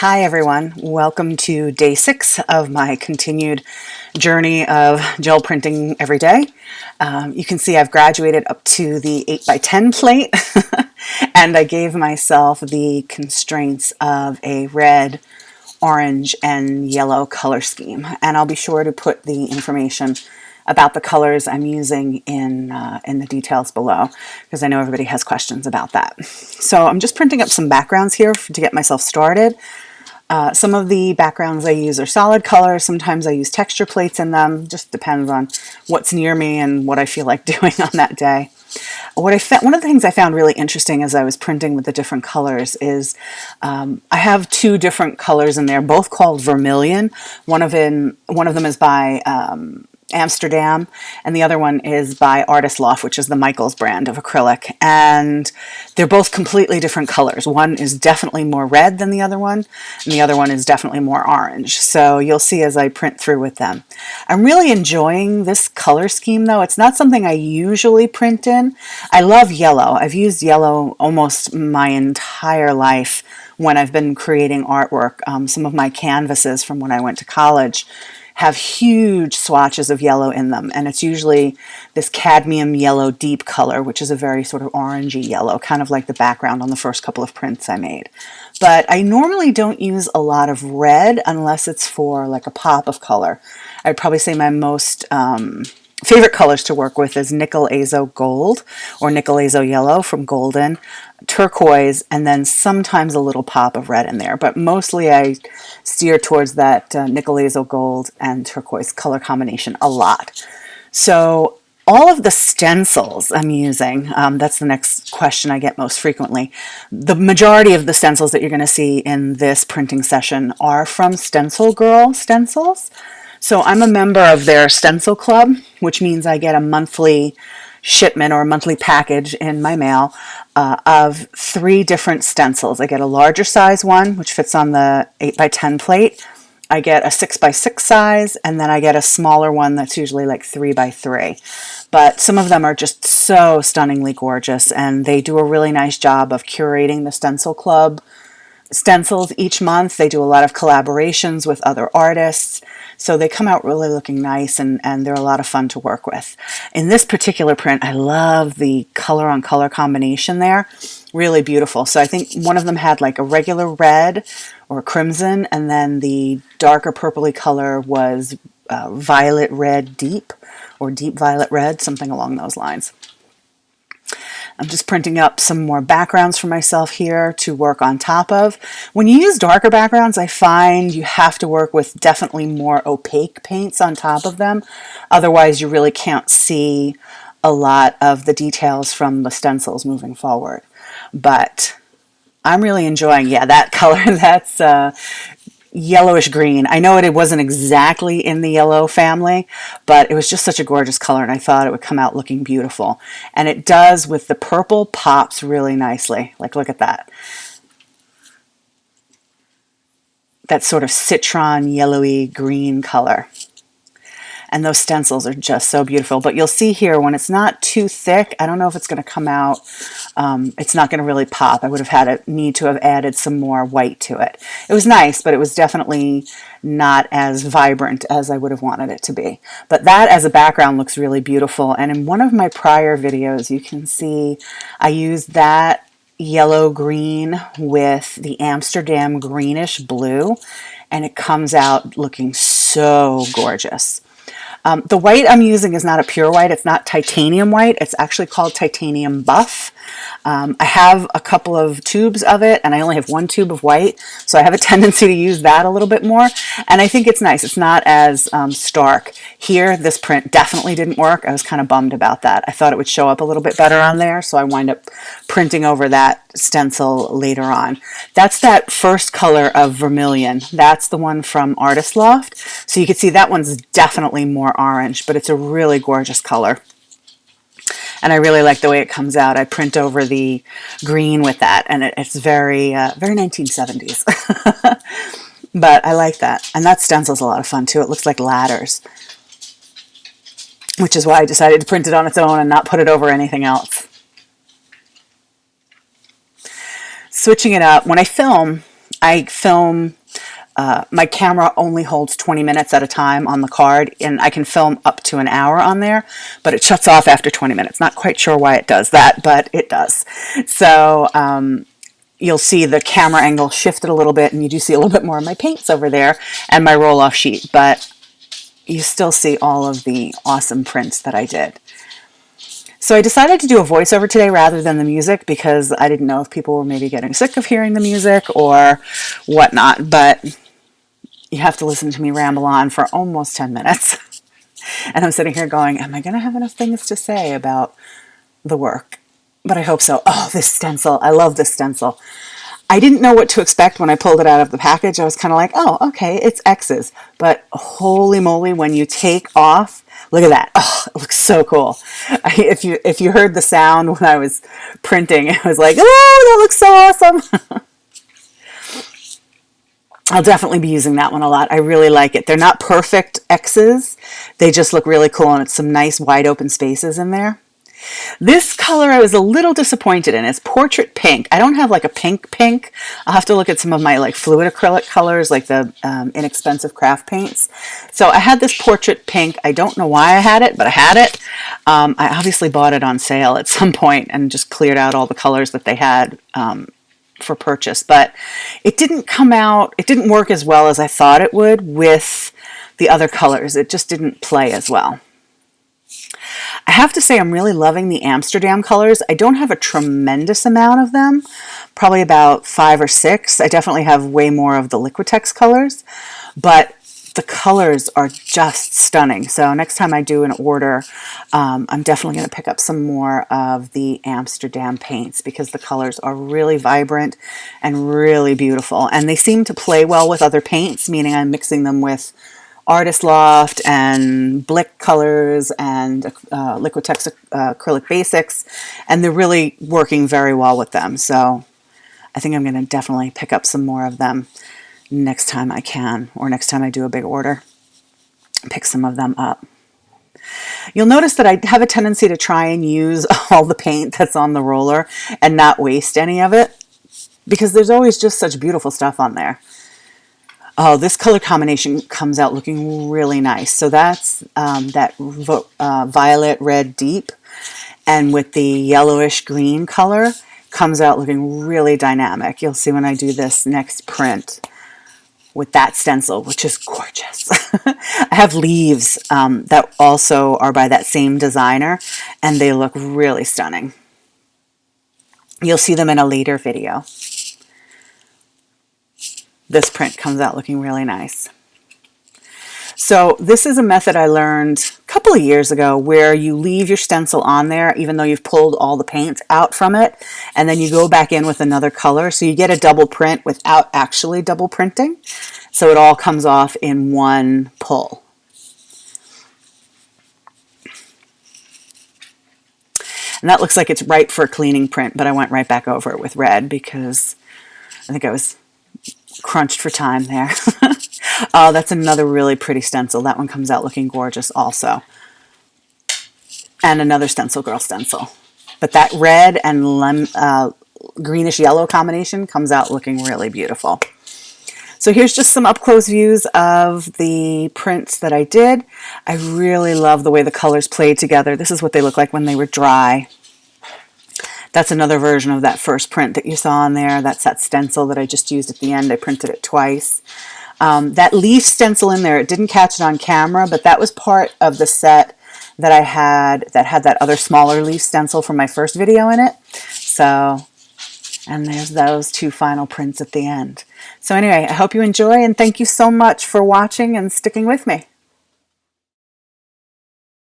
Hi everyone, welcome to day 6 of my continued journey of gel printing every day. You can see I've graduated up to the 8x10 plate and I gave myself the constraints of a red, orange, and yellow color scheme, and I'll be sure to put the information about the colors I'm using in the details below, because I know everybody has questions about that. So I'm just printing up some backgrounds here to get myself started. Some of the backgrounds I use are solid colors. Sometimes I use texture plates in them. Just depends on what's near me and what I feel like doing on that day. One of the things I found really interesting as I was printing with the different colors is I have 2 different colors in there, both called Vermillion. One of them is by Amsterdam, and the other one is by Loft, which is the Michaels brand of acrylic, and they're both completely different colors. One is definitely more red than the other one, and the other one is definitely more orange. So you'll see as I print through with them. I'm really enjoying this color scheme though. It's not something I usually print in. I love yellow. I've used yellow almost my entire life when I've been creating artwork. Some of my canvases from when I went to college have huge swatches of yellow in them, and it's usually this cadmium yellow deep color, which is a very sort of orangey yellow, kind of like the background on the first couple of prints I made. But I normally don't use a lot of red unless it's for like a pop of color. I'd probably say my most favorite colors to work with is nickel azo gold or nickel azo yellow from Golden, turquoise, and then sometimes a little pop of red in there. But mostly I steer towards that nickel azo gold and turquoise color combination a lot. So all of the stencils I'm using, that's the next question I get most frequently. The majority of the stencils that you're going to see in this printing session are from Stencil Girl stencils. So I'm a member of their Stencil Club, which means I get a monthly shipment or a monthly package in my mail of 3 different stencils. I get a larger size one, which fits on the 8x10 plate. I get a 6x6 size, and then I get a smaller one that's usually like 3x3. But some of them are just so stunningly gorgeous, and they do a really nice job of curating the Stencil Club stencils each month. They do a lot of collaborations with other artists, so they come out really looking nice, and they're a lot of fun to work with. In this particular print, I love the color on color combination there. Really beautiful. So I think one of them had like a regular red or crimson, and then the darker purpley color was violet red deep, or deep violet red, something along those lines. I'm just printing up some more backgrounds for myself here to work on top of. When you use darker backgrounds, I find you have to work with definitely more opaque paints on top of them. Otherwise, you really can't see a lot of the details from the stencils moving forward. But I'm really enjoying, that color. That's yellowish green. I know it wasn't exactly in the yellow family, but it was just such a gorgeous color, and I thought it would come out looking beautiful. And it does with the purple, pops really nicely. Like, look at that. That sort of citron yellowy green color. And those stencils are just so beautiful. But you'll see here, when it's not too thick, I don't know if it's going to come out. It's not going to really pop. I would have need to have added some more white to it. It was nice, but it was definitely not as vibrant as I would have wanted it to be. But that as a background looks really beautiful. And in one of my prior videos, you can see I used that yellow green with the Amsterdam greenish blue, and it comes out looking so gorgeous. The white I'm using is not a pure white. It's not titanium white. It's actually called titanium buff. I have a couple of tubes of it, and I only have 1 tube of white, so I have a tendency to use that a little bit more, and I think it's nice. It's not as stark. Here, this print definitely didn't work. I was kind of bummed about that. I thought it would show up a little bit better on there, so I wind up printing over that stencil later on. That's that first color of Vermillion. That's the one from Loft. So you can see that one's definitely more orange, but it's a really gorgeous color. And I really like the way it comes out. I print over the green with that, and it's very 1970s. But I like that. And that stencil's a lot of fun too. It looks like ladders, which is why I decided to print it on its own and not put it over anything else. Switching it up. When I film, I film, my camera only holds 20 minutes at a time on the card, and I can film up to an hour on there, but it shuts off after 20 minutes. Not quite sure why it does that, but it does. So you'll see the camera angle shifted a little bit, and you do see a little bit more of my paints over there and my roll-off sheet, but you still see all of the awesome prints that I did. So I decided to do a voiceover today rather than the music because I didn't know if people were maybe getting sick of hearing the music or whatnot, but you have to listen to me ramble on for almost 10 minutes. And I'm sitting here going, am I going to have enough things to say about the work? But I hope so. Oh, this stencil. I love this stencil. I didn't know what to expect when I pulled it out of the package. I was kind of like, oh, okay, it's X's. But holy moly, when you take off, look at that. Oh, it looks so cool. If you heard the sound when I was printing, it was like, oh, that looks so awesome. I'll definitely be using that one a lot. I really like it. They're not perfect X's. They just look really cool, and it's some nice wide open spaces in there. This color I was a little disappointed in. It's portrait pink. I don't have like a pink. I'll have to look at some of my like fluid acrylic colors, like the inexpensive craft paints. So I had this portrait pink. I don't know why I had it, but I had it. I obviously bought it on sale at some point and just cleared out all the colors that they had for purchase. But it didn't come out, it didn't work as well as I thought it would with the other colors. It just didn't play as well. I have to say I'm really loving the Amsterdam colors. I don't have a tremendous amount of them, probably about 5 or 6. I definitely have way more of the Liquitex colors, but the colors are just stunning. So next time I do an order, I'm definitely going to pick up some more of the Amsterdam paints because the colors are really vibrant and really beautiful. And they seem to play well with other paints, meaning I'm mixing them with Artist Loft and Blick colors and Liquitex acrylic basics, and they're really working very well with them. So I think I'm going to definitely pick up some more of them next time I can, or next time I do a big order, pick some of them up. You'll notice that I have a tendency to try and use all the paint that's on the roller and not waste any of it because there's always just such beautiful stuff on there. Oh, this color combination comes out looking really nice. So that's that violet red deep, and with the yellowish green color comes out looking really dynamic. You'll see when I do this next print with that stencil, which is gorgeous. I have leaves that also are by that same designer, and they look really stunning. You'll see them in a later video. This print comes out looking really nice. So this is a method I learned a couple of years ago where you leave your stencil on there even though you've pulled all the paint out from it, and then you go back in with another color. So you get a double print without actually double printing. So it all comes off in one pull. And that looks like it's ripe for a cleaning print, but I went right back over it with red because I think I was crunched for time there. Oh, that's another really pretty stencil. That one comes out looking gorgeous also. And another Stencil Girl stencil. But that red and greenish yellow combination comes out looking really beautiful. So here's just some up-close views of the prints that I did. I really love the way the colors played together. This is what they look like when they were dry. That's another version of that first print that you saw on there. That's that stencil that I just used at the end. I printed it twice. That leaf stencil in there, it didn't catch it on camera, but that was part of the set that I had that other smaller leaf stencil from my first video in it. So, and there's those two final prints at the end. So anyway, I hope you enjoy, and thank you so much for watching and sticking with me.